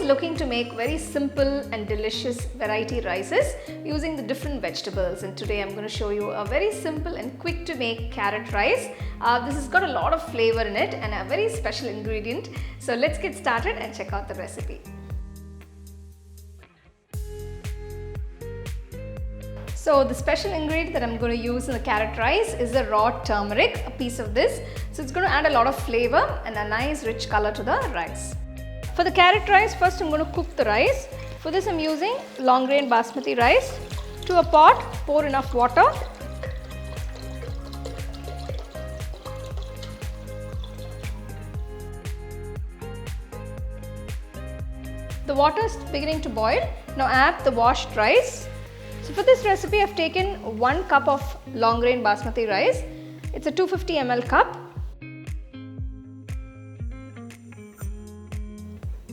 looking to make very simple and delicious variety rices using the different vegetables, and today I'm going to show you a very simple and quick to make carrot rice. This has got a lot of flavor in it and a very special ingredient. So let's get started and check out the recipe. So the special ingredient that I'm going to use in the carrot rice is the raw turmeric, a piece of this. So it's going to add a lot of flavor and a nice rich color to the rice. For the carrot rice, first I'm going to cook the rice. For this I'm using long grain basmati rice. To a pot, pour enough water. The water is beginning to boil. Now add the washed rice. So for this recipe I've taken 1 cup of long grain basmati rice. It's a 250 ml cup.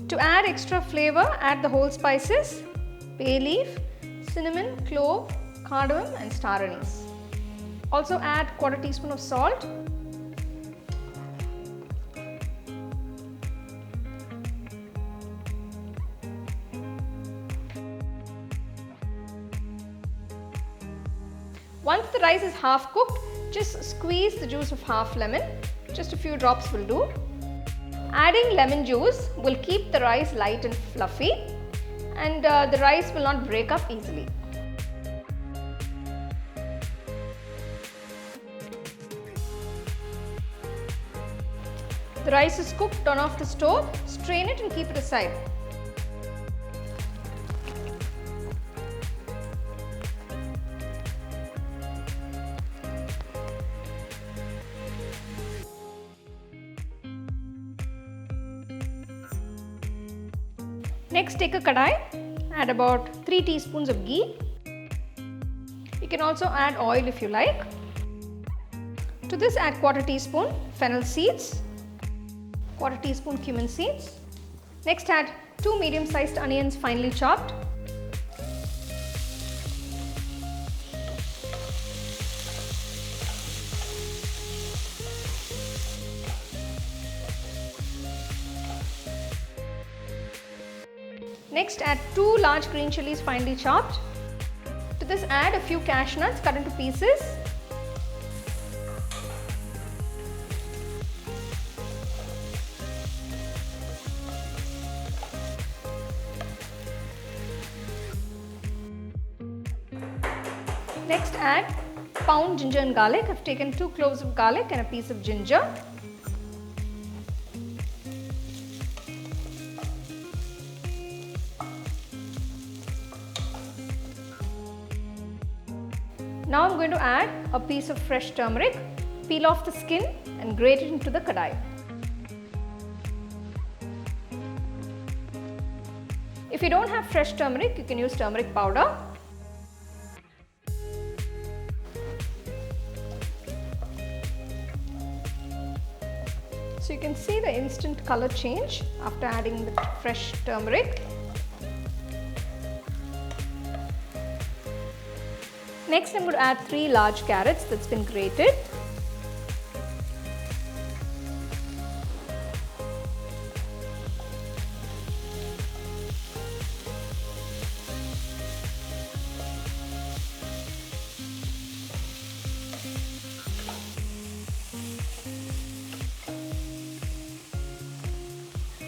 To add extra flavor, add the whole spices, bay leaf, cinnamon, clove, cardamom and star anise. Also add 1/4 teaspoon of salt. Once the rice is half cooked, just squeeze the juice of half lemon. Just a few drops will do. Adding lemon juice will keep the rice light and fluffy, and the rice will not break up easily. The rice is cooked, turn off the stove, strain it and keep it aside. Next, take a kadai, add about 3 teaspoons of ghee. You can also add oil if you like. To this add 1/4 teaspoon fennel seeds, 1/4 teaspoon cumin seeds. Next add 2 medium-sized onions finely chopped. Next add 2 large green chillies finely chopped. To this add a few cashewnuts cut into pieces. Next add pound ginger and garlic. I've taken 2 cloves of garlic and a piece of ginger. Now I'm going to add a piece of fresh turmeric, peel off the skin and grate it into the kadai. If you don't have fresh turmeric, you can use turmeric powder. So you can see the instant color change after adding the fresh turmeric. Next I'm going to add 3 large carrots that's been grated.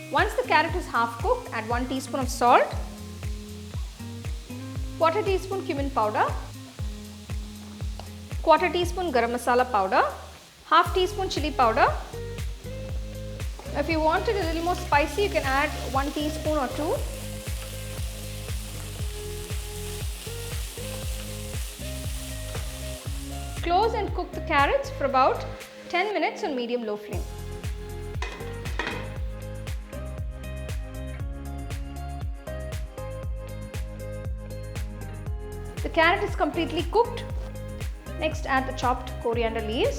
Once the carrot is half cooked, add 1 teaspoon of salt, 1/4 teaspoon cumin powder, 1/4 teaspoon garam masala powder, 1/2 teaspoon chilli powder. If you want it a little more spicy, you can add 1 teaspoon or 2. Close and cook the carrots for about 10 minutes on medium-low flame. The carrot is completely cooked. Next add the chopped coriander leaves.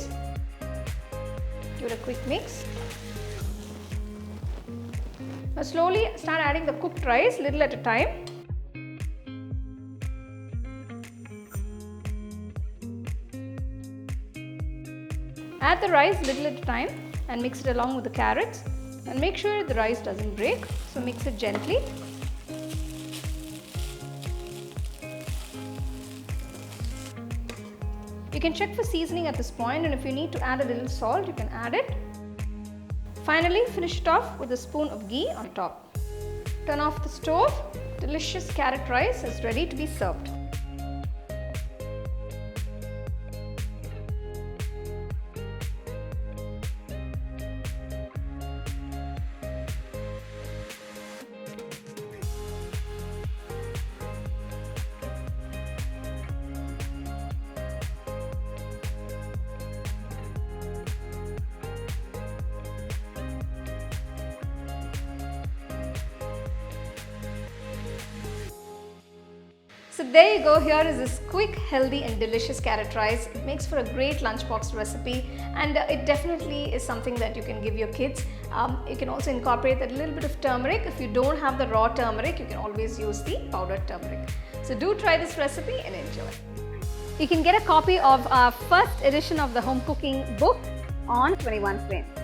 Give it a quick mix. Now slowly start adding the cooked rice little at a time. Add the rice little at a time and mix it along with the carrots. And make sure the rice doesn't break, so mix it gently. You can check for seasoning at this point, and if you need to add a little salt, you can add it. Finally, finish it off with a spoon of ghee on top. Turn off the stove. Delicious carrot rice is ready to be served. So there you go, here is this quick, healthy and delicious carrot rice. It makes for a great lunchbox recipe, and it definitely is something that you can give your kids. You can also incorporate a little bit of turmeric. If you don't have the raw turmeric, you can always use the powdered turmeric. So do try this recipe and enjoy. You can get a copy of our first edition of the home cooking book on 21 frames.